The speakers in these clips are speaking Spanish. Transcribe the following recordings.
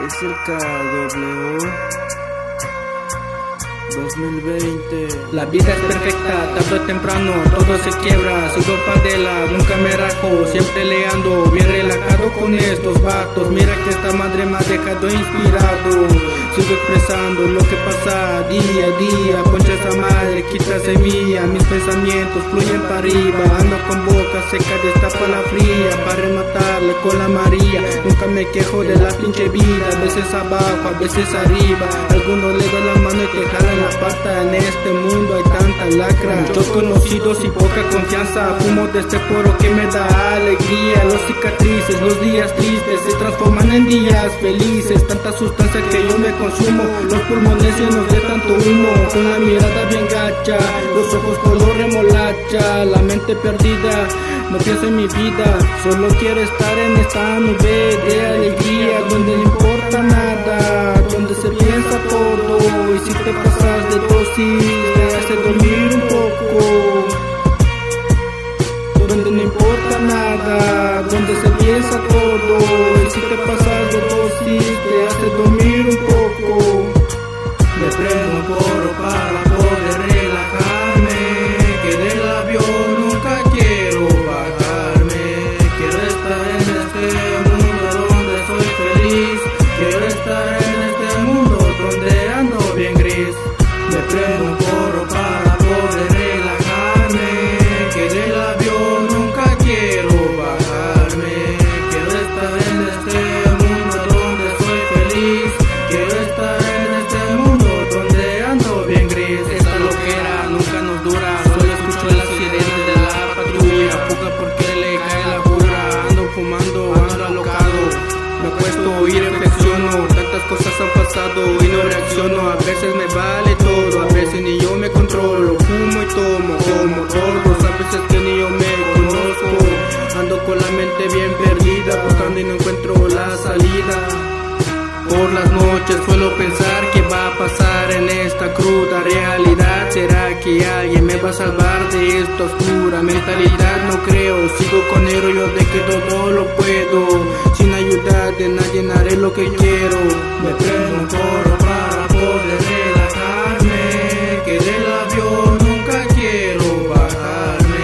es el KW 2020. La vida es perfecta, tarde o temprano todo se quiebra. Sigo padela, nunca me rajo, siempre le ando bien relajado con estos vatos. Mira que esta madre me ha dejado inspirado. Sigo expresando lo que pasa día a día. Poncha esa madre, quita semilla, mis pensamientos fluyen para arriba. Ando con boca seca, destapa la fría para rematarle con la María. Nunca me quejo de la pinche vida, a veces abajo, a veces arriba. Algunos le dan la mano y te jalan la pata. En este mundo hay tanta lacra, muchos conocidos y poca confianza. Fumo de este poro que me da alegría. Los cicatrices, los días tristes se transforman en días felices. Tanta sustancia que yo me consumo, los pulmones llenos de tanto humo. Con la mirada bien gacha, los ojos color remolacha. La mente perdida, no pienso en mi vida, solo quiero estar en esta nube de alegría, donde no importa nada, donde se piensa todo. Y si te pasas de dosis, te hace dormir un poco. Donde no importa nada, donde se piensa todo. Y si te pasas de dosis, te hace dormir un poco. Me prendo un porro para poder relajarme, que del avión nunca quiero bajarme. Quiero estar en este mundo donde soy feliz, quiero estar en este mundo donde ando bien gris. Me prendo un porro para poder relajarme, que del avión nunca quiero bajarme. Quiero estar en este mundo donde soy feliz, quiero estar en este mundo donde ando bien gris. Esta loquera nunca nos dura, solo escucho las sirenas de la patrulla. Fuga porque le cae la cura, ando fumando, ando alocado. Me acuesto y reflexiono, tantas cosas han pasado y no reacciono. A veces me vale todo, a veces ni yo me controlo. Fumo y tomo, como todos, a veces que ni yo me conozco. Ando con la mente bien perdida, buscando y no encuentro la salida. Por las noches suelo pensar qué va a pasar en esta cruda realidad. ¿Será que alguien me va a salvar de esta oscura mentalidad? No creo, sigo con el yo de que todo lo puedo. Sin ayuda de nadie haré lo que quiero. Me prendo un porro para poder relajarme, que del avión nunca quiero bajarme.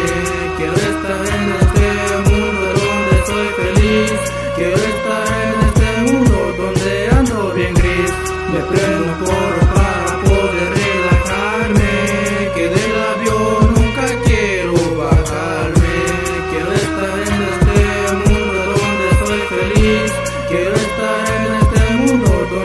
Quiero estar en este mundo donde soy feliz, quiero estar en este mundo donde ando bien gris. Me prendo un porro para poder relajarme, que del avión nunca quiero bajarme. Quiero estar en este mundo donde soy feliz, quiero estar en este mundo donde